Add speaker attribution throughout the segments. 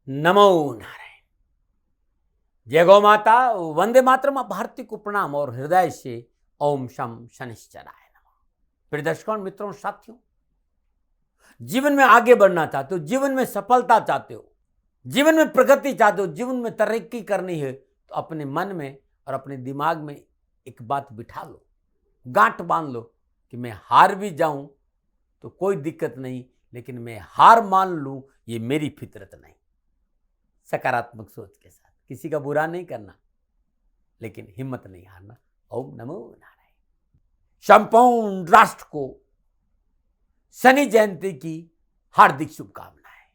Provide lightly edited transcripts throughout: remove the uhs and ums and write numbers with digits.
Speaker 1: नमो नारायण। जय गौ माता, वंदे मातरम। भारती को प्रणाम और हृदय से ओम शम शनिश्चराय नमः। प्रिय दर्शकों, मित्रों, साथियों, जीवन में आगे बढ़ना चाहते हो, जीवन में सफलता चाहते हो, जीवन में प्रगति चाहते हो, जीवन में तरक्की करनी है, तो अपने मन में और अपने दिमाग में एक बात बिठा लो, गांठ बांध लो कि मैं हार भी जाऊं तो कोई दिक्कत नहीं, लेकिन मैं हार मान लूं ये मेरी फितरत नहीं। सकारात्मक सोच के साथ, किसी का बुरा नहीं करना, लेकिन हिम्मत नहीं हारना। ओम नमो नारायण। संपूर्ण राष्ट्र को शनि जयंती की हार्दिक शुभकामनाएं।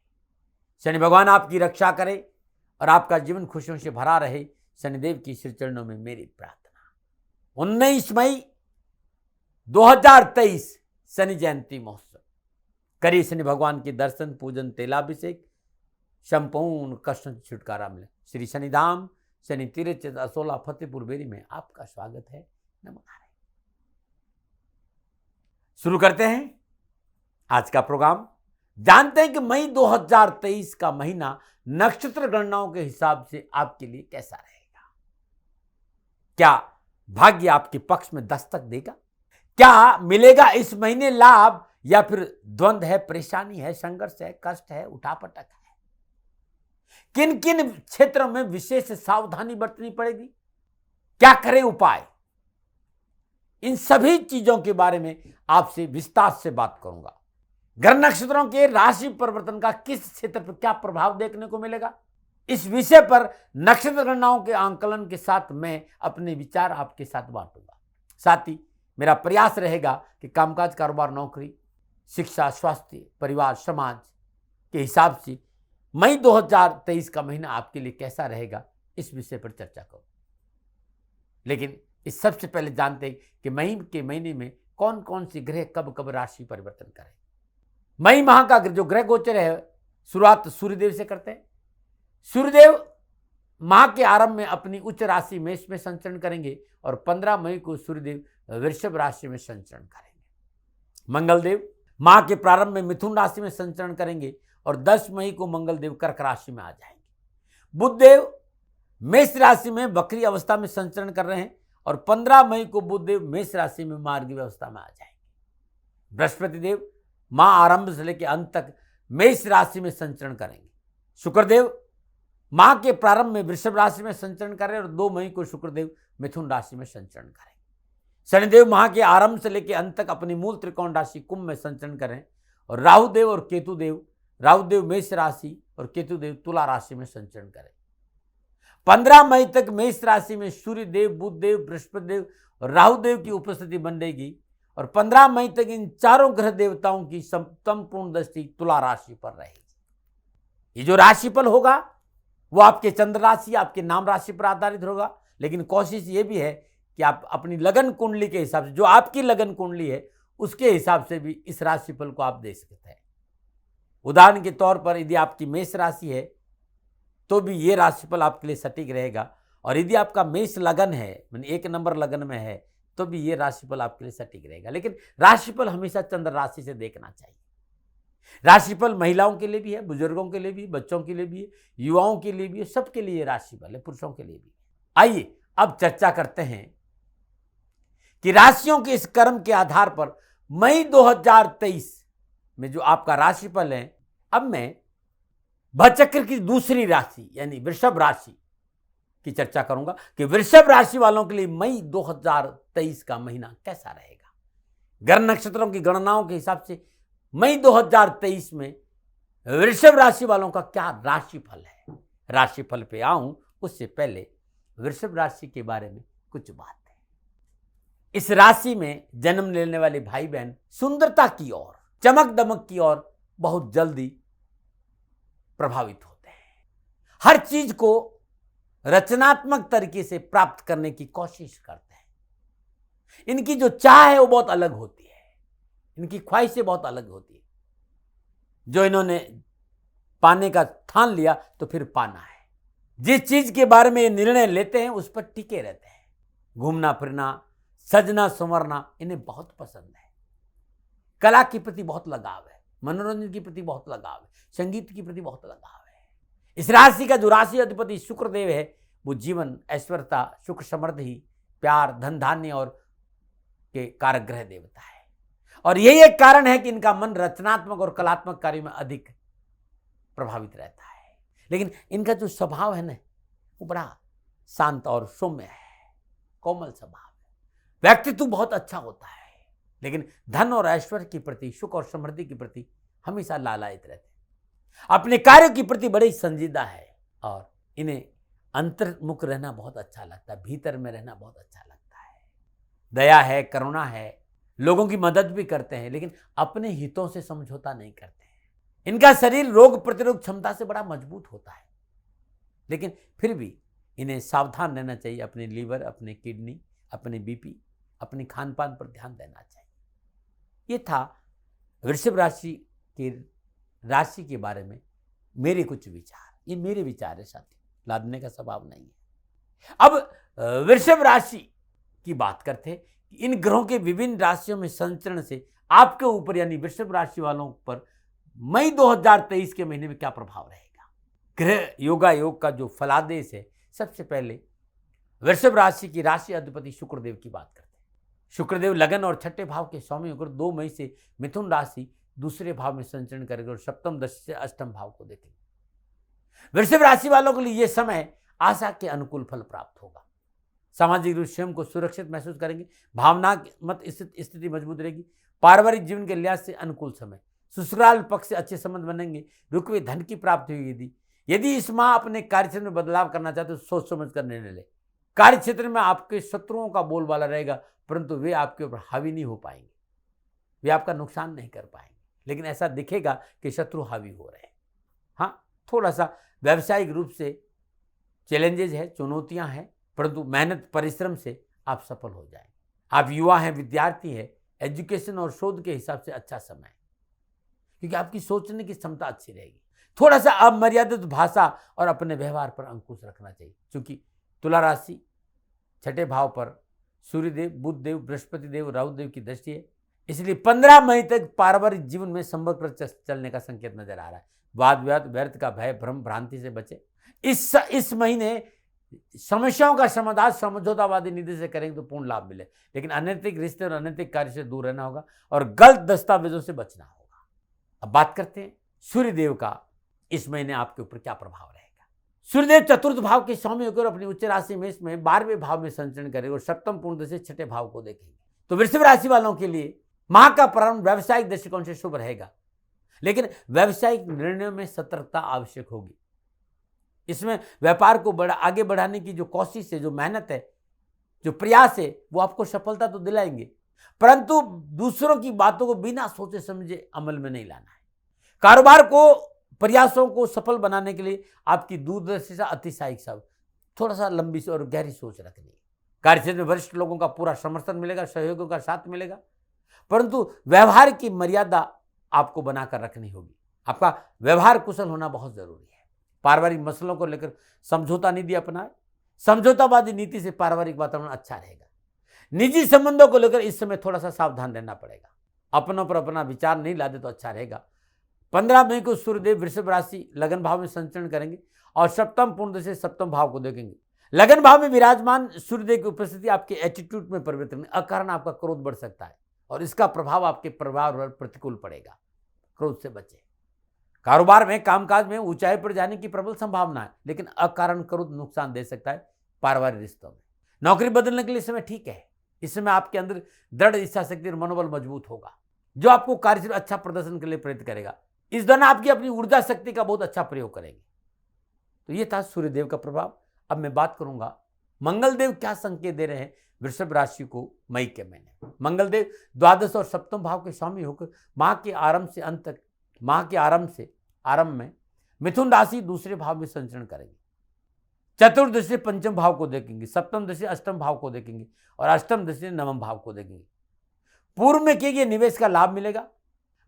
Speaker 1: शनि भगवान आपकी रक्षा करे और आपका जीवन खुशियों से भरा रहे, शनिदेव की श्री चरणों में मेरी प्रार्थना। 19 मई 2023 शनि जयंती महोत्सव। करिए शनि भगवान के दर्शन, पूजन, तेलाभिषेक, संपूर्ण कष्ट से छुटकारा मिले। श्री शनिधाम शनि तीर्थ असोला फतेहपुर बेरी में आपका स्वागत है। नमो नारायण। शुरू करते हैं आज का प्रोग्राम। जानते हैं कि मई 2023 का महीना नक्षत्र गणनाओं के हिसाब से आपके लिए कैसा रहेगा। क्या भाग्य आपके पक्ष में दस्तक देगा? क्या मिलेगा इस महीने लाभ, या फिर द्वंद्व है, परेशानी है, संघर्ष है, कष्ट है, उठापटक है? किन किन क्षेत्रों में विशेष सावधानी बरतनी पड़ेगी? क्या करें उपाय? इन सभी चीजों के बारे में आपसे विस्तार से बात करूंगा। ग्रह नक्षत्रों के राशि परिवर्तन का किस क्षेत्र पर क्या प्रभाव देखने को मिलेगा, इस विषय पर नक्षत्र गणनाओं के आंकलन के साथ मैं अपने विचार आपके साथ बांटूंगा। साथ ही मेरा प्रयास रहेगा कि कामकाज, कारोबार, नौकरी, शिक्षा, स्वास्थ्य, परिवार, समाज के हिसाब से मई 2023 का महीना आपके लिए कैसा रहेगा, इस विषय पर चर्चा करूं। लेकिन इस सबसे पहले जानते हैं कि मई के महीने में कौन कौन सी ग्रह कब कब राशि परिवर्तन करें। मई माह का जो ग्रह गोचर है, शुरुआत सूर्यदेव से करते हैं। सूर्यदेव माह के आरंभ में अपनी उच्च राशि मेष में संचरण करेंगे और 15 मई को सूर्यदेव वृषभ राशि में संचरण करेंगे। मंगलदेव माह के प्रारंभ में मिथुन राशि में संचरण करेंगे और 10 मई को मंगलदेव कर्क राशि में आ जाएंगे। बुधदेव मेष राशि में वक्री अवस्था में संचरण कर रहे हैं और 15 मई को बुधदेव मेष राशि में मार्गी अवस्था में आ जाएंगे। बृहस्पति देव माह आरंभ से लेकर अंत तक मेष राशि में संचरण करेंगे। शुक्रदेव माह के प्रारंभ में वृषभ राशि में संचरण कर रहे हैं और 2 मई को शुक्रदेव मिथुन राशि में संचरण करेंगे। शनिदेव माह के आरंभ से लेकर अंत तक अपनी मूल त्रिकोण राशि कुंभ में संचरण करें और राहुदेव और केतुदेव, राहुदेव मेष राशि और केतुदेव तुला राशि में संचरण करें। 15 मई तक मेष राशि में सूर्यदेव, बुधदेव, बृहस्पतिदेव और राहुदेव की उपस्थिति बन रहेगी और 15 मई तक इन चारों ग्रह देवताओं की संपूर्ण दृष्टि तुला राशि पर रहेगी। ये जो राशिफल होगा वो आपके चंद्र राशि, आपके नाम राशि पर आधारित होगा, लेकिन कोशिश ये भी है कि आप अपनी लगन कुंडली के हिसाब से, जो आपकी लगन कुंडली है उसके हिसाब से भी इस राशिफल को आप दे सकते हैं। उदाहरण के तौर पर यदि आपकी मेष राशि है तो भी ये राशिफल आपके लिए सटीक रहेगा, और यदि आपका मेष लगन है, यानी 1 नंबर लगन में है, तो भी ये राशिफल आपके लिए सटीक रहेगा। लेकिन राशिफल हमेशा चंद्र राशि से देखना चाहिए। राशिफल महिलाओं के लिए भी है, बुजुर्गों के लिए भी, बच्चों के लिए भी है, युवाओं के लिए भी है, सबके लिए राशिफल है, पुरुषों के लिए भी। आइए अब चर्चा करते हैं कि राशियों के इस क्रम के आधार पर मई 2023 में जो आपका राशिफल है। अब मैं भचक्र की दूसरी राशि यानी वृषभ राशि की चर्चा करूंगा कि वृषभ राशि वालों के लिए मई 2023 का महीना कैसा रहेगा। ग्रह नक्षत्रों की गणनाओं के हिसाब से मई 2023 में वृषभ राशि वालों का क्या राशिफल है। राशिफल पे आऊं उससे पहले वृषभ राशि के बारे में कुछ बात है। इस राशि में जन्म लेने वाले भाई बहन सुंदरता की ओर, चमक दमक की ओर बहुत जल्दी प्रभावित होते हैं। हर चीज को रचनात्मक तरीके से प्राप्त करने की कोशिश करते हैं। इनकी जो चाह है वो बहुत अलग होती है, इनकी ख्वाहिशें बहुत अलग होती है। जो इन्होंने पाने का ठान लिया तो फिर पाना है। जिस चीज के बारे में ये निर्णय लेते हैं उस पर टिके रहते हैं। घूमना फिरना, सजना संवरना इन्हें बहुत पसंद है। कला के प्रति बहुत लगाव है, मनोरंजन के प्रति बहुत लगाव है, संगीत के प्रति बहुत लगाव है। इस राशि का जो राशि अधिपति शुक्रदेव है वो जीवन, ऐश्वर्यता, सुख समृद्धि, प्यार, धन धान्य और के कारक ग्रह देवता है। और यही एक कारण है कि इनका मन रचनात्मक और कलात्मक कार्यों में अधिक प्रभावित रहता है। लेकिन इनका जो स्वभाव है ना वो बड़ा शांत और सौम्य है, कोमल स्वभाव है। व्यक्तित्व बहुत अच्छा होता है, लेकिन धन और ऐश्वर्य के प्रति, सुख और समृद्धि के प्रति हमेशा लालायित रहते हैं। अपने कार्यों के प्रति बड़े संजीदा है और इन्हें अंतर्मुख रहना बहुत अच्छा लगता है, भीतर में रहना बहुत अच्छा लगता है। दया है, करुणा है, लोगों की मदद भी करते हैं, लेकिन अपने हितों से समझौता नहीं करते हैं। इनका शरीर रोग प्रतिरोधक क्षमता से बड़ा मजबूत होता है, लेकिन फिर भी इन्हें सावधान रहना चाहिए। अपने लीवर, अपने किडनी, अपने बीपी, अपने खान पान पर ध्यान देना चाहिए। ये था वृषभ राशि के बारे में मेरे कुछ विचार। ये मेरे विचार है साथी, लादने का स्वभाव नहीं है। अब वृषभ राशि की बात करते हैं कि इन ग्रहों के विभिन्न राशियों में संचरण से आपके ऊपर यानी वृषभ राशि वालों पर मई 2023 के महीने में क्या प्रभाव रहेगा। ग्रह योगा योग का जो फलादेश है, सबसे पहले वृषभ राशि की राशि अधिपति शुक्रदेव की बात करते हैं। शुक्रदेव लगन और छठे भाव के स्वामी होकर 2 मई से मिथुन राशि दूसरे भाव में संचरण करेंगे और सप्तम दशा से अष्टम भाव को देखेंगे। वृषभ राशि वालों के लिए यह समय आशा के अनुकूल फल प्राप्त होगा। सामाजिक रूप से स्वयं को सुरक्षित महसूस करेंगे, भावनात्मक स्थिति मजबूत रहेगी। पारिवारिक जीवन के लिहाज से अनुकूल समय, ससुराल पक्ष से अच्छे संबंध बनेंगे, रुके धन की प्राप्ति होगी। यदि इस माह अपने कार्यक्षेत्र में बदलाव करना चाहते तो सोच समझ कर निर्णय ले। कार्य क्षेत्र में आपके शत्रुओं का बोलबाला रहेगा, परंतु वे आपके ऊपर हावी नहीं हो पाएंगे, वे आपका नुकसान नहीं कर पाएंगे, लेकिन ऐसा दिखेगा कि शत्रु हावी हो रहे हैं। हाँ, थोड़ा सा व्यावसायिक रूप से चैलेंजेस है, चुनौतियां हैं, परंतु मेहनत परिश्रम से आप सफल हो जाएंगे। आप युवा हैं, विद्यार्थी हैं, एजुकेशन और शोध के हिसाब से अच्छा समय है, क्योंकि आपकी सोचने की क्षमता अच्छी रहेगी। थोड़ा सा अमर्यादित भाषा और अपने व्यवहार पर अंकुश रखना चाहिए, क्योंकि तुला राशि छठे भाव पर सूर्यदेव, बुध देव, बृहस्पति देव, राहु देव की दृष्टि है, इसलिए 15 मई तक पारिवारिक जीवन में संपर्क पर चलने का संकेत नजर आ रहा है। वाद विवाद, व्यर्थ का भय, भ्रम भ्रांति से बचे। इस महीने समस्याओं का समाधान समझौतावादी नीति से करेंगे तो पूर्ण लाभ मिले, लेकिन अनैतिक रिश्ते और अनैतिक कार्य से दूर रहना होगा और गलत दस्तावेजों से बचना होगा। अब बात करते हैं सूर्यदेव का इस महीने आपके ऊपर क्या प्रभाव रहेगा। सूर्यदेव चतुर्थ भाव के स्वामी होकर अपनी उच्च राशि में इसमें 12वें भाव में संचरण करेंगे और सप्तम पूर्ण दशा से छठे भाव को देखेंगे। तो वृषभ राशि वालों के लिए माह का प्रारंभ व्यावसायिक दृष्टिकोण से शुभ रहेगा, लेकिन व्यावसायिक निर्णयों में सतर्कता आवश्यक होगी। इसमें व्यापार को आगे बढ़ाने की जो कोशिश है, जो मेहनत है, जो प्रयास है, वो आपको सफलता तो दिलाएंगे, परंतु दूसरों की बातों को बिना सोचे समझे अमल में नहीं लाना है। कारोबार को, प्रयासों को सफल बनाने के लिए आपकी दूरदर्शिता, अतिशायिक सब थोड़ा सा लंबी और गहरी सोच रखनी है। कार्यक्षेत्र में वरिष्ठ लोगों का पूरा समर्थन मिलेगा, सहयोगियों का साथ मिलेगा, परंतु व्यवहार की मर्यादा आपको बनाकर रखनी होगी। आपका व्यवहार कुशल होना बहुत जरूरी है। पारिवारिक मसलों को लेकर समझौता नीति अपनाए। समझौतावादी नीति से पारिवारिक वातावरण अच्छा रहेगा। निजी संबंधों को लेकर इस समय थोड़ा सा सावधान रहना पड़ेगा। अपनों पर अपना विचार नहीं लादे तो अच्छा रहेगा। 15 मई को सूर्यदेव वृषभ राशि लगन भाव में संचरण करेंगे और सप्तम पूर्ण दशा से सप्तम भाव को देखेंगे। लगन भाव में विराजमान सूर्यदेव की उपस्थिति आपके एटीट्यूड में परिवर्तन, अकारण आपका क्रोध बढ़ सकता है और इसका प्रभाव आपके परिवार पर प्रतिकूल पड़ेगा। क्रोध से बचें। कारोबार में, कामकाज में ऊंचाई पर जाने की प्रबल संभावना है, लेकिन अकारण क्रोध नुकसान दे सकता है पारिवारिक रिश्तों में। नौकरी बदलने के लिए समय ठीक है। इस समय आपके अंदर दृढ़ इच्छा शक्ति और मनोबल मजबूत होगा, जो आपको कार्य से अच्छा प्रदर्शन के लिए प्रेरित करेगा। इस दौरान आपकी अपनी ऊर्जा शक्ति का बहुत अच्छा प्रयोग करेंगे। तो ये था सूर्यदेव का प्रभाव। अब मैं बात करूंगा मंगलदेव क्या संकेत दे रहे हैं वृषभ राशि को मई के महीने। मंगलदेव द्वादश और सप्तम भाव के स्वामी होकर माह के आरंभ से अंत तक, माह के आरंभ में मिथुन राशि दूसरे भाव में संचरण करेंगे। चतुर्दश से पंचम भाव को देखेंगे, सप्तम दशा से अष्टम भाव को देखेंगे और अष्टम दशा से नवम भाव को देखेंगे। पूर्व में किए गए निवेश का लाभ मिलेगा।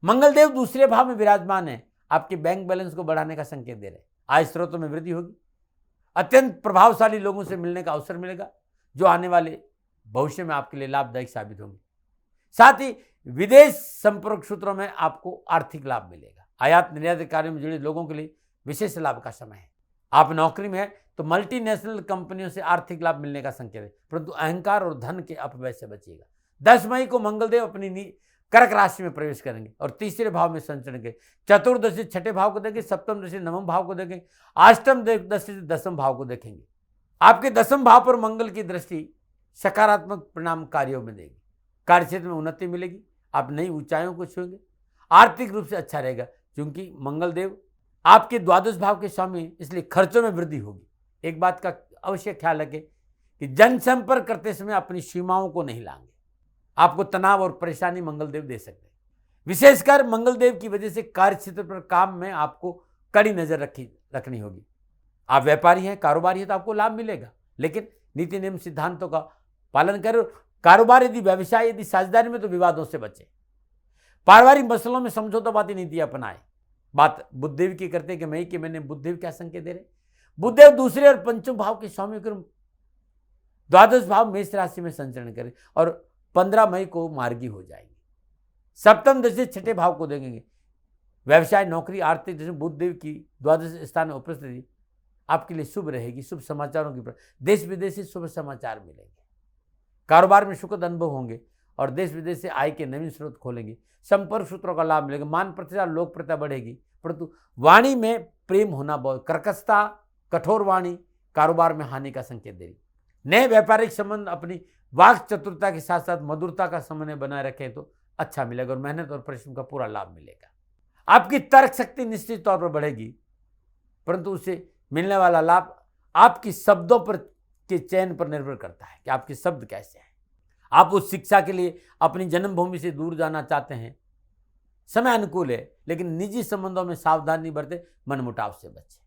Speaker 1: मंगलदेव दूसरे भाव में विराजमान है, आपके बैंक बैलेंस को बढ़ाने का संकेत दे रहे हैं। आय स्रोतों में वृद्धि होगी। अत्यंत प्रभावशाली लोगों से मिलने का अवसर मिलेगा, जो आने वाले भविष्य में आपके लिए लाभदायक साबित होंगे। साथ ही विदेश संपर्क सूत्रों में आपको आर्थिक लाभ मिलेगा। आयात निर्यात कार्यों में जुड़े लोगों के लिए विशेष लाभ का समय है। आप नौकरी में है तो मल्टीनेशनल कंपनियों से आर्थिक लाभ मिलने का संकेत है, परंतु अहंकार और धन के अपव्यय से बचिएगा। 10 मई को मंगलदेव अपनी कर्क राशि में प्रवेश करेंगे और तीसरे भाव में संचरण करेंगे। चतुर्दशी छठे भाव को देखेंगे, सप्तम दशा नवम भाव को देखेंगे, अष्टम दशा दसम भाव को देखेंगे। आपके दसम भाव पर मंगल की दृष्टि सकारात्मक परिणाम कार्यों में देगी। कार्य क्षेत्र में उन्नति मिलेगी, आप नई ऊंचाइयों को छूएंगे। आर्थिक रूप से अच्छा रहेगा क्योंकि मंगलदेव आपके द्वादश भाव के स्वामी, इसलिए खर्चों में वृद्धि होगी। एक बात का अवश्य ख्याल रखें कि जनसंपर्क करते समय अपनी सीमाओं को नहीं लाएंगे, आपको तनाव और परेशानी मंगलदेव दे सकते हैं। विशेषकर मंगलदेव की वजह से कार्य क्षेत्र पर काम में आपको कड़ी नजर रखनी होगी। आप व्यापारी हैं, कारोबारी हैं तो आपको लाभ मिलेगा, लेकिन नीति नियम सिद्धांतों का पालन करें। कारोबार यदि व्यवसाय यदि साझेदारी में तो विवादों से बचे। पारिवारिक मसलों में समझौतावादी नीति अपनाएं। बात बुधदेव की करते हैं कि मई के महीने बुधदेव क्या संकेत दे रहे? बुधदेव दूसरे और पंचम भाव के स्वामी द्वादश भाव मेष राशि में संचरण करें और 15 मई को मार्गी हो जाएंगे। सप्तम दशा छठे भाव को देखेंगे। व्यवसाय, नौकरी, आर्थिक दशा बुधदेव की द्वादश स्थान में उपस्थिति आपके लिए शुभ रहेगी। शुभ समाचारों की देश विदेश से शुभ समाचार मिलेंगे। कारोबार में सुखद अनुभव होंगे और देश विदेश से आय के नवीन स्रोत खोलेंगे। संपर्क सूत्रों का लाभ मिलेगा। मान प्रतिष्ठा, लोकप्रियता बढ़ेगी, परंतु वाणी में प्रेम होना बहुत कर्कशता, कठोर वाणी कारोबार में हानि का संकेत देगी। नए व्यापारिक संबंध अपनी वाक चतुरता के साथ साथ मधुरता का समन्वय बनाए रखें तो अच्छा मिलेगा और मेहनत और परिश्रम का पूरा लाभ मिलेगा। आपकी तर्क शक्ति निश्चित तौर पर बढ़ेगी, परंतु उसे मिलने वाला लाभ आपकी शब्दों पर के चयन पर निर्भर करता है कि आपके शब्द कैसे हैं। आप उस शिक्षा के लिए अपनी जन्मभूमि से दूर जाना चाहते हैं, समय अनुकूल है, लेकिन निजी संबंधों में सावधानी बरते, मनमुटाव से बचें।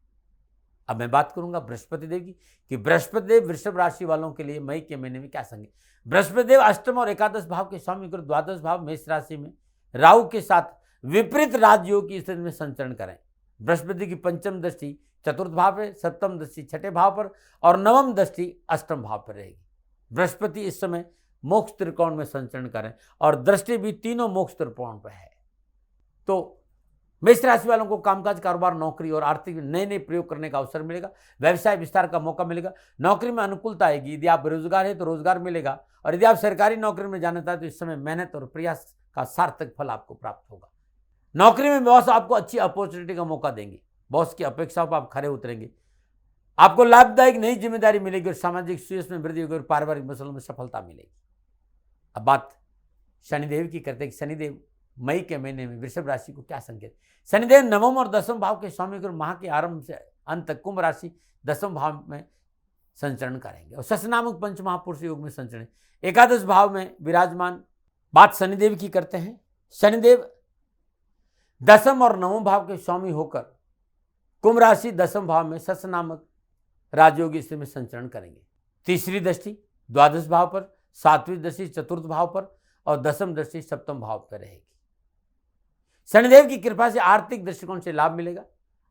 Speaker 1: अब मैं बात करूंगा बृहस्पति देव की कि बृहस्पति देव वृषभ राशि वालों के लिए मई के महीने में क्या संकेत। बृहस्पति देव अष्टम और एकादश भाव के स्वामी गुरु द्वादश भाव मेष राशि में राहु के साथ विपरीत राजयोग की स्थिति में संचरण करें। बृहस्पति की पंचम दृष्टि चतुर्थ भाव पर, सप्तम दृष्टि छठे भाव पर और नवम दृष्टि अष्टम भाव पर रहेगी। बृहस्पति इस समय मोक्ष त्रिकोण में संचरण करें और दृष्टि भी तीनों मोक्ष त्रिकोण पर है। तो मेष राशि वालों को कामकाज, कारोबार, नौकरी और आर्थिक नए नए प्रयोग करने का अवसर मिलेगा। व्यवसाय विस्तार का मौका मिलेगा। नौकरी में अनुकूलता आएगी। यदि आप बेरोजगार हैं तो रोजगार मिलेगा और यदि आप सरकारी नौकरी में जाना चाहते तो इस समय मेहनत और प्रयास का सार्थक फल आपको प्राप्त होगा। नौकरी में बॉस आपको अच्छी अपॉर्चुनिटी का मौका देंगे। बॉस की अपेक्षाओं पर आप खरे उतरेंगे। आपको लाभदायक नई जिम्मेदारी मिलेगी और सामाजिक सुयश में वृद्धि होगी और पारिवारिक मसलों में सफलता मिलेगी। अब बात शनिदेव की करते हैं कि शनिदेव मई के महीने में वृषभ राशि को क्या संकेत। शनिदेव नवम और दसम भाव के स्वामी गुरु माह के आरंभ से अंत तक कुंभ राशि दसम भाव में संचरण करेंगे और शश नामक पंच महापुरुष योग में संचरण एकादश भाव में विराजमान। बात शनिदेव की करते हैं। शनिदेव दसम और नवम भाव के स्वामी होकर कुंभ राशि दसम भाव में शश नामक राजयोगी स्थिति में संचरण करेंगे। तीसरी दृष्टि द्वादश भाव पर, सातवीं दृष्टि चतुर्थ भाव पर और दसम दृष्टि सप्तम भाव पर रहेगी। शनिदेव की कृपा से आर्थिक दृष्टिकोण से लाभ मिलेगा।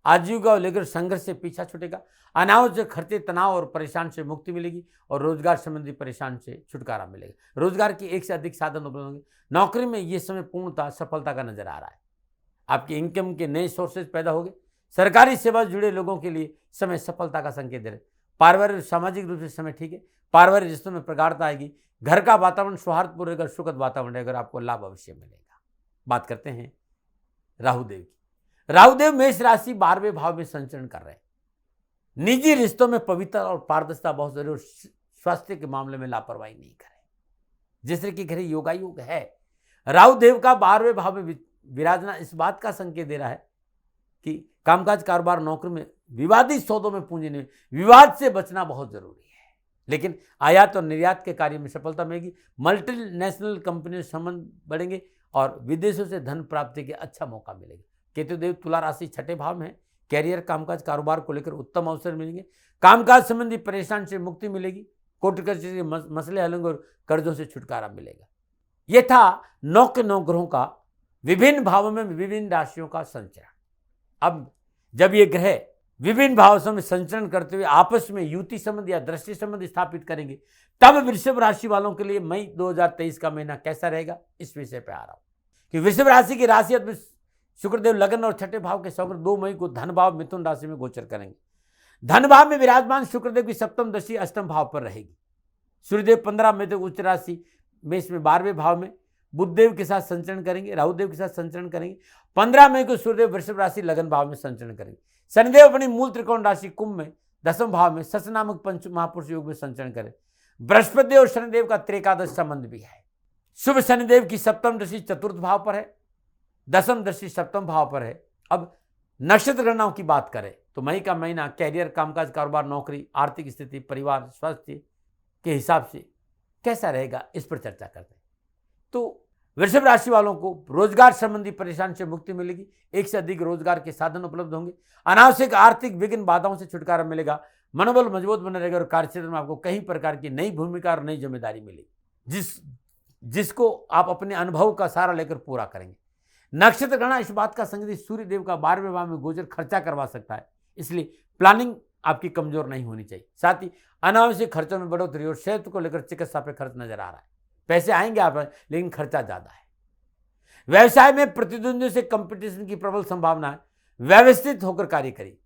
Speaker 1: आजीविका को लेकर संघर्ष से पीछा छूटेगा। अनावश्यक खर्चे, तनाव और परेशान से मुक्ति मिलेगी और रोजगार संबंधी परेशान से छुटकारा मिलेगा। रोजगार की एक से अधिक साधन उपलब्ध होंगे। नौकरी में यह समय पूर्णतः सफलता का नजर आ रहा है। आपके इनकम के नए सोर्सेज पैदा होंगे। सरकारी सेवा से जुड़े लोगों के लिए समय सफलता का संकेत दे रहे। पारिवारिक सामाजिक रूप से समय ठीक है। पारिवारिक रिश्तों में प्रगाढ़ता आएगी। घर का वातावरण सौहार्दपूर्ण रहेगा, सुखद वातावरण रहेगा, आपको लाभ अवश्य मिलेगा। बात करते हैं राहुदेव की। राहुदेव मेष राशि 12वें भाव में संचरण कर रहे हैं। निजी रिश्तों में पवित्र और पारदर्शिता बहुत जरूरी। स्वास्थ्य के मामले में लापरवाही नहीं करें। जिस तरह के घरे योगायोग है, राहुदेव का 12वें भाव में विराजना इस बात का संकेत दे रहा है कि कामकाज, कारोबार, नौकरी में विवादित सौदों में पूंजी नहीं, विवाद से बचना बहुत जरूरी है। लेकिन आयात और निर्यात के कार्य में सफलता मिलेगी। मल्टीनेशनल कंपनियों से संबंध बढ़ेंगे और विदेशों से धन प्राप्ति के अच्छा मौका मिलेगा। केतुदेव तुला राशि छठे भाव में है। कैरियर, कामकाज, कारोबार को लेकर उत्तम अवसर मिलेंगे। कामकाज संबंधी परेशान से मुक्ति मिलेगी। कोर्ट कचहरी के मसले हल होंगे और कर्जों से छुटकारा मिलेगा। यह था 9 के 9 ग्रहों का विभिन्न भावों में विभिन्न राशियों का संचरण। अब जब ये ग्रह विभिन्न भावों में संचरण करते हुए आपस में युति संबंध या दृष्टि संबंध स्थापित करेंगे, तब वृषभ राशि वालों के लिए मई 2023 का महीना कैसा रहेगा, इस विषय पे आ रहा हूं कि वृषभ राशि की राशि में शुक्रदेव लग्न और छठे भाव के शुक्र 2 मई को धन भाव मिथुन राशि में गोचर करेंगे। धन भाव में विराजमान शुक्रदेव की सप्तम दृष्टि अष्टम भाव पर रहेगी। सूर्यदेव 15 मई तक उच्च राशि मेष में 12वें भाव में बुधदेव के साथ संचरण करेंगे, राहुदेव के साथ संचरण करेंगे। 15 मई को सूर्यदेव वृषभ राशि लगन भाव में संचरण करेंगे। शनिदेव अपनी मूल त्रिकोण राशि कुंभ में 10वें भाव में सच नामक पंच महापुरुष योग में संचरण करें। बृहस्पति और शनिदेव का त्रिकादश संबंध भी है। शुभ शनिदेव की सप्तम दृष्टि चतुर्थ भाव पर है, 10वीं दृष्टि सप्तम भाव पर है। अब नक्षत्र गणनाओं की बात करें तो मई का महीना कैरियर, कामकाज, कारोबार, नौकरी, आर्थिक स्थिति, परिवार, स्वास्थ्य के हिसाब से कैसा रहेगा, इस पर चर्चा करते हैं। तो वृषभ राशि वालों को रोजगार संबंधी परेशानी से मुक्ति मिलेगी। एक से अधिक रोजगार के साधन उपलब्ध होंगे। अनावश्यक आर्थिक विघ्न बाधाओं से छुटकारा मिलेगा। मनोबल मजबूत बना रहेगा और कार्यक्षेत्र में आपको कई प्रकार की नई भूमिका और नई जिम्मेदारी मिलेगी, जिसको आप अपने अनुभव का सहारा लेकर पूरा करेंगे। नक्षत्र गणना इस बात का संकेत सूर्य देव का 12वें भाव में गोचर खर्चा करवा सकता है, इसलिए प्लानिंग आपकी कमजोर नहीं होनी चाहिए। साथ ही अनावश्यक खर्चों में बढ़ोतरी और सेहत को लेकर चिकित्सा पे खर्च नजर आ रहा है। पैसे आएंगे आप, लेकिन खर्चा ज्यादा है। व्यवसाय में प्रतिद्वंदियों से कंपटीशन की प्रबल संभावना है। व्यवस्थित होकर कार्य करिए।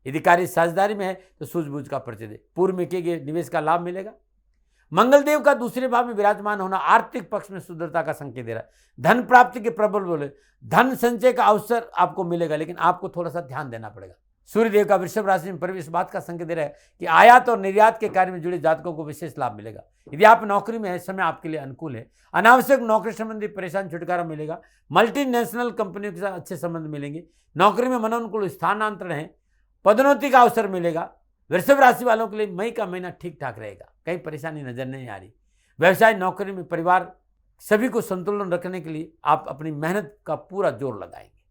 Speaker 1: यदि कार्य साझेदारी में है तो सूझबूझ का परिचय दे। पूर्व में किए गए निवेश का लाभ मिलेगा। मंगल देव का दूसरे भाव में विराजमान होना आर्थिक पक्ष में सुदृढ़ता का संकेत दे रहा है। धन प्राप्ति के प्रबल बोले, धन संचय का अवसर आपको मिलेगा, लेकिन आपको थोड़ा सा ध्यान देना पड़ेगा। सूर्यदेव का वृषभ राशि में प्रवेश इस बात का संकेत दे रहा है कि आयात और निर्यात के कार्य में जुड़े जातकों को विशेष लाभ मिलेगा। यदि आप नौकरी में है, समय आपके लिए अनुकूल है। अनावश्यक नौकरी संबंधी परेशान छुटकारा मिलेगा। मल्टीनेशनल कंपनियों के साथ अच्छे संबंध मिलेंगे। नौकरी में मनोनुकूल स्थानांतरण है। पदोन्नति का अवसर मिलेगा। वृषभ राशि वालों के लिए मई का महीना ठीक ठाक रहेगा, कहीं परेशानी नजर नहीं आ रही। व्यवसाय, नौकरी में, परिवार सभी को संतुलन रखने के लिए आप अपनी मेहनत का पूरा जोर लगाएंगे।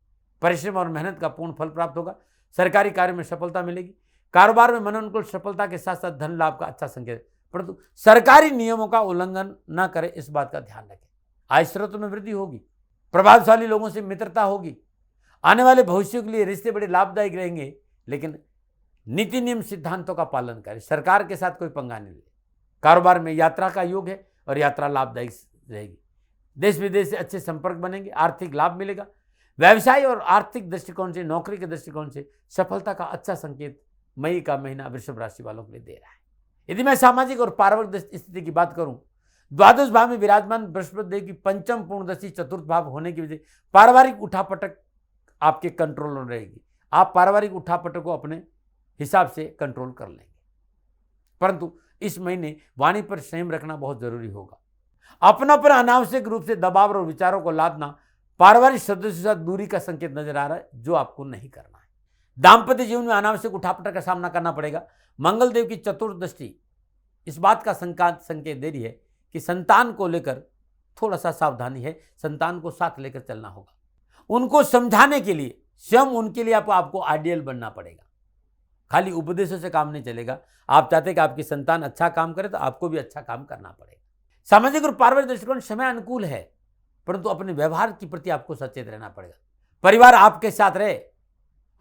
Speaker 1: परिश्रम और मेहनत का पूर्ण फल प्राप्त होगा। सरकारी कार्य में सफलता मिलेगी। कारोबार में मनोनुकूल सफलता के साथ साथ धन लाभ का अच्छा संकेत, परंतु सरकारी नियमों का उल्लंघन न करें, इस बात का ध्यान रखें। आय स्रोतों में वृद्धि होगी। प्रभावशाली लोगों से मित्रता होगी। आने वाले भविष्य के लिए रिश्ते बड़े लाभदायक रहेंगे, लेकिन नीति नियम सिद्धांतों का पालन करें। सरकार के साथ कोई पंगा नहीं ले। कारोबार में यात्रा का योग है और यात्रा लाभदायक रहेगी। देश विदेश से अच्छे संपर्क बनेंगे। आर्थिक लाभ मिलेगा। व्यवसाय और आर्थिक दृष्टिकोण से, नौकरी के दृष्टिकोण से सफलता का अच्छा संकेत मई का महीना वृषभ राशि वालों के लिए दे रहा है। यदि मैं सामाजिक और पारिवारिक स्थिति की बात करूं, द्वादश भाव में विराजमान बृहस्पति देव की पंचम पूर्ण दृष्टि चतुर्थ भाव होने की वजह पारिवारिक उठापटक आपके कंट्रोल में रहेगी। आप पारिवारिक उठापटक को अपने हिसाब से कंट्रोल कर लेंगे, परंतु इस महीने वाणी पर संयम रखना बहुत जरूरी होगा। अपना पर अनावश्यक रूप से दबाव और विचारों को लादना पारिवारिक सदस्यों के साथ दूरी का संकेत नजर आ रहा है, जो आपको नहीं करना है। दाम्पत्य जीवन में अनावश्यक उठापटक का सामना करना पड़ेगा। मंगल देव की चतुर्थ दृष्टि इस बात का संकेत दे रही है कि संतान को लेकर थोड़ा सा सावधानी है। संतान को साथ लेकर चलना होगा। उनको समझाने के लिए स्वयं उनके लिए आपको आइडियल बनना पड़ेगा। खाली उपदेशों से काम नहीं चलेगा। आप चाहते हैं कि आपकी संतान अच्छा काम करे, तो आपको भी अच्छा काम करना पड़ेगा। सामाजिक और पारिवारिक दृष्टिकोण समय अनुकूल है, परंतु अपने व्यवहार के प्रति आपको सचेत रहना पड़ेगा। परिवार आपके साथ रहे,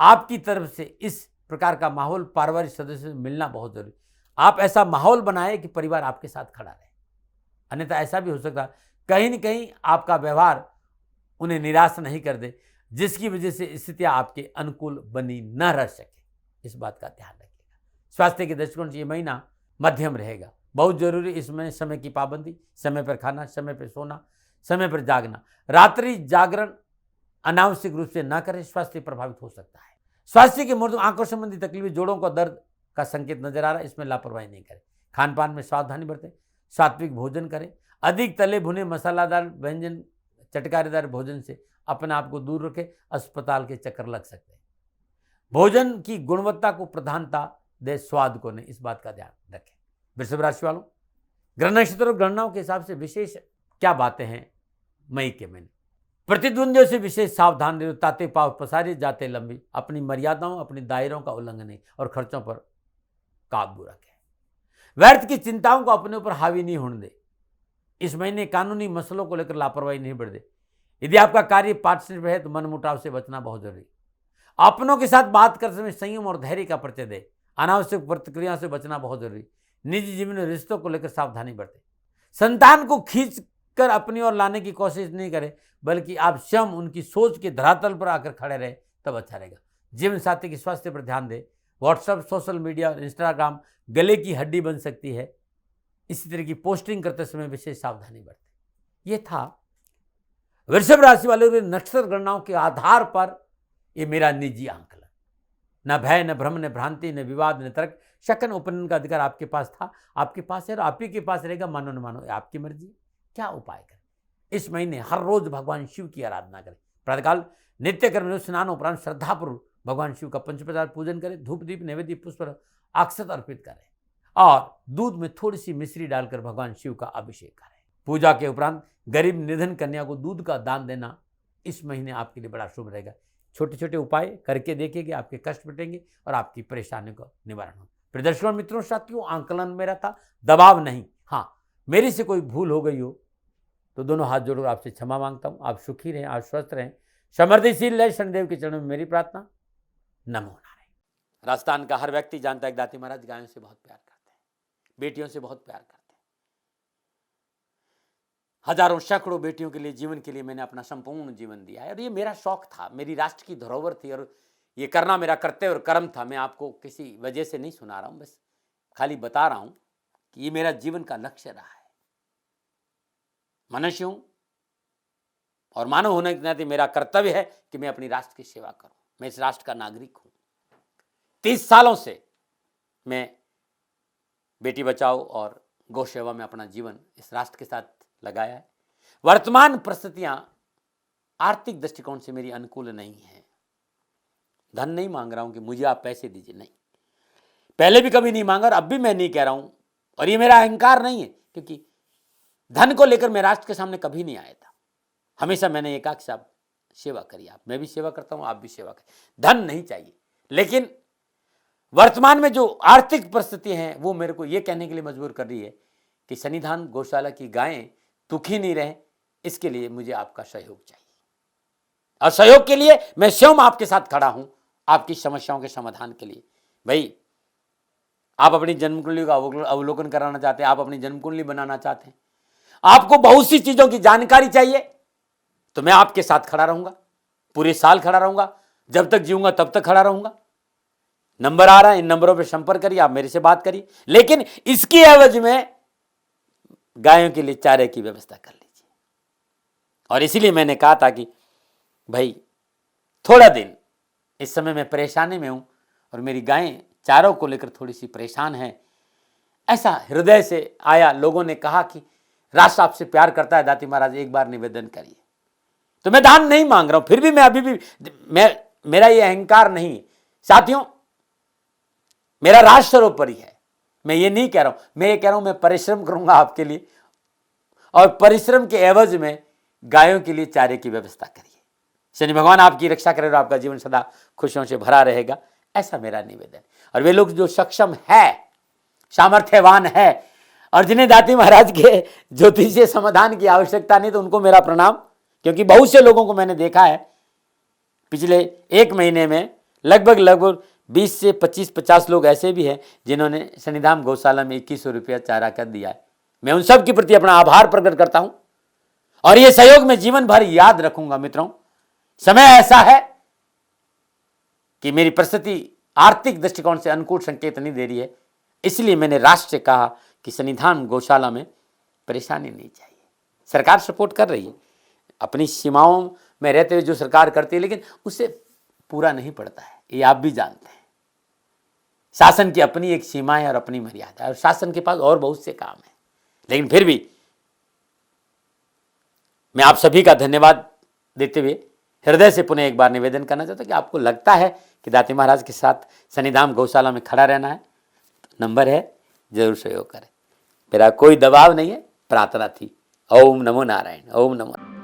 Speaker 1: आपकी तरफ से इस प्रकार का माहौल पारिवारिक सदस्य से मिलना बहुत जरूरी। आप ऐसा माहौल बनाए कि परिवार आपके साथ खड़ा रहे, अन्यथा ऐसा भी हो सकता है कहीं न कहीं आपका व्यवहार उन्हें निराश नहीं कर दे, जिसकी वजह से स्थितियां आपके अनुकूल बनी न रह सके। इस बात का ध्यान रखिएगा। स्वास्थ्य के दृष्टिकोण से ये महीना मध्यम रहेगा। बहुत जरूरी इसमें समय की पाबंदी, समय पर खाना, समय पर सोना, समय पर जागना। रात्रि जागरण अनावश्यक रूप से न करें, स्वास्थ्य प्रभावित हो सकता है। स्वास्थ्य के मुद्दों, आंखों संबंधी तकलीफ, जोड़ों का दर्द का संकेत नजर आ रहा है, इसमें लापरवाही नहीं करें। खान पान में सावधानी बरतें, सात्विक भोजन करें। अधिक तले भुने मसालादार व्यंजन, चटकारेदार भोजन से अपने आप को दूर रखें, अस्पताल के चक्कर लग सकते हैं। भोजन की गुणवत्ता को प्रधानता दे, स्वाद को नहीं, इस बात का ध्यान रखें। वृषभ राशि वालों, ग्रह नक्षत्र और गणनाओं के हिसाब से विशेष क्या बातें हैं मई के महीने? प्रतिद्वंदियों से विशेष सावधान रहो, ताते पाव पसारे जाते लंबी। अपनी मर्यादाओं, अपनी दायरों का उल्लंघन नहीं और खर्चों पर काबू रखें। व्यर्थ की चिंताओं को अपने ऊपर हावी नहीं होने दे। इस महीने कानूनी मसलों को लेकर लापरवाही नहीं बरते। यदि आपका कार्य पार्टनरशिप है तो मनमुटाव से बचना बहुत जरूरी। अपनों के साथ बात करते समय संयम और धैर्य का परिचय दे। अनावश्यक प्रतिक्रिया से बचना बहुत जरूरी। निजी जीवन में रिश्तों को लेकर सावधानी बरतें। संतान को खींच कर अपनी ओर लाने की कोशिश नहीं करें, बल्कि आप स्वयं उनकी सोच के धरातल पर आकर खड़े रहे, तब अच्छा रहेगा। जीवन साथी के स्वास्थ्य पर ध्यान दें। व्हाट्सएप, सोशल मीडिया और इंस्टाग्राम गले की हड्डी बन सकती है। इसी तरह की पोस्टिंग करते समय विशेष सावधानी बरतें। ये था वृषभ राशि वालों के नक्षत्र गणनाओं के आधार पर ये मेरा निजी आंकलन। न भय, न भ्रम, न भ्रांति, न विवाद, न तर्क, शकन उपनयन का अधिकार आपके पास था, आपके पास है और आप ही के पास रहेगा। मानो न मानो, आपकी मर्जी। क्या उपाय करें? इस महीने हर रोज भगवान शिव की आराधना करें। प्रातःकाल नित्य कर्म स्नान उपरांत श्रद्धापूर्वक भगवान शिव का पंचप्रसाद पूजन करें। धूप दीप नैवेद्य पुष्प अक्षत अर्पित करें और दूध में थोड़ी सी मिश्री डालकर भगवान शिव का अभिषेक करें। पूजा के उपरांत गरीब निर्धन कन्या को दूध का दान देना इस महीने आपके लिए बड़ा शुभ रहेगा। छोटे छोटे उपाय करके देखेंगे, आपके कष्ट मिटेंगे और आपकी परेशानियों का निवारण हो। प्रदर्शन मित्रों, साथियों, आंकलन मेरा था, दबाव नहीं। हाँ, मेरी से कोई भूल हो गई हो तो दोनों हाथ जोड़कर आपसे क्षमा मांगता हूँ। आप सुखी रहें, आप स्वस्थ रहें, समृद्धिशील रहे। शनिदेव के चरणों में मेरी प्रार्थना। नमो नारायण। राजस्थान का हर व्यक्ति जानता है कि दाती महाराज गायों से बहुत प्यार करते हैं, बेटियों से बहुत प्यार करते हैं। हजारों सैकड़ों बेटियों के लिए, जीवन के लिए मैंने अपना संपूर्ण जीवन दिया है और ये मेरा शौक था, मेरी राष्ट्र की धरोहर थी और ये करना मेरा कर्तव्य और कर्म था। मैं आपको किसी वजह से नहीं सुना रहा हूं, बस खाली बता रहा हूं कि ये मेरा जीवन का लक्ष्य रहा है। मनुष्य हूं और मानव होने के नाते मेरा कर्तव्य है कि मैं अपनी राष्ट्र की सेवा करूं। मैं इस राष्ट्र का नागरिक हूं। 30 सालों से मैं बेटी बचाओ और गौ सेवा में अपना जीवन इस राष्ट्र के साथ लगाया है। वर्तमान परिस्थितियां आर्थिक दृष्टिकोण से मेरी अनुकूल नहीं है। धन नहीं मांग रहा हूं कि मुझे आप पैसे दीजिए, नहीं, पहले भी कभी नहीं मांगा और अब भी मैं नहीं कह रहा हूं। और ये मेरा अहंकार नहीं है, क्योंकि धन को लेकर मैं राष्ट्र के सामने कभी नहीं आया था। हमेशा मैंने एक आख साहब सेवा करी। आप, मैं भी सेवा करता हूं, आप भी सेवा करें। धन नहीं चाहिए, लेकिन वर्तमान में जो आर्थिक परिस्थिति हैं वो मेरे को ये कहने के लिए मजबूर कर रही है कि सन्निधान गौशाला की गायें दुखी नहीं रहे, इसके लिए मुझे आपका सहयोग चाहिए। और सहयोग के लिए मैं स्वयं आपके साथ खड़ा हूं, आपकी समस्याओं के समाधान के लिए। भाई, आप अपनी जन्म कुंडली का अवलोकन कराना चाहते हैं, आप अपनी जन्म कुंडली बनाना चाहते हैं, आपको बहुत सी चीजों की जानकारी चाहिए, तो मैं आपके साथ खड़ा रहूंगा, पूरे साल खड़ा रहूंगा, जब तक जीऊंगा तब तक खड़ा रहूंगा। नंबर आ रहा है, इन नंबरों पर संपर्क करिए, आप मेरे से बात करिए, लेकिन इसकी एवज में गायों के लिए चारे की व्यवस्था कर लीजिए। और इसीलिए मैंने कहा था कि भाई थोड़ा दिन इस समय मैं परेशानी में हूं और मेरी गायें चारों को लेकर थोड़ी सी परेशान हैं। ऐसा हृदय से आया, लोगों ने कहा कि राष्ट्र आपसे प्यार करता है दाती महाराज, एक बार निवेदन करिए। तो मैं दान नहीं मांग रहा हूं, फिर भी मैं अभी भी मेरा ये अहंकार नहीं साथियों, मेरा राष्ट्र सर्वोपरि है। मैं ये नहीं कह रहा हूं, मैं ये कह रहा हूं मैं परिश्रम करूंगा आपके लिए और परिश्रम के एवज में गायों के लिए चारे की व्यवस्था करिए। शनि भगवान आपकी रक्षा करे और आपका जीवन सदा खुशियों से भरा रहेगा, ऐसा मेरा निवेदन। और वे लोग जो सक्षम है, सामर्थ्यवान है और जिन्हें दाती महाराज के ज्योतिषीय समाधान की आवश्यकता नहीं, तो उनको मेरा प्रणाम। क्योंकि बहुत से लोगों को मैंने देखा है पिछले एक महीने में लगभग 20 से 25-50 लोग ऐसे भी हैं जिन्होंने सन्निधान गौशाला में 2100 रुपया चारा कर दिया है। मैं उन सब के प्रति अपना आभार प्रकट करता हूं और ये सहयोग मैं जीवन भर याद रखूंगा। मित्रों, समय ऐसा है कि मेरी परिस्थिति आर्थिक दृष्टिकोण से अनुकूल संकेत नहीं दे रही है, इसलिए मैंने राष्ट्र से कहा कि सन्निधान गौशाला में परेशानी नहीं चाहिए। सरकार सपोर्ट कर रही है, अपनी सीमाओं में रहते हुए जो सरकार करती है, लेकिन उससे पूरा नहीं पड़ता है, ये आप भी जानते हैं। शासन की अपनी एक सीमा है और अपनी मर्यादा है और शासन के पास और बहुत से काम है। लेकिन फिर भी मैं आप सभी का धन्यवाद देते हुए हृदय से पुनः एक बार निवेदन करना चाहता हूं कि आपको लगता है कि दाती महाराज के साथ सन्निधान गौशाला में खड़ा रहना है, तो नंबर है, जरूर सहयोग करें। मेरा कोई दबाव नहीं है, प्रार्थना थी। ओम नमो नारायण। ओम नमो।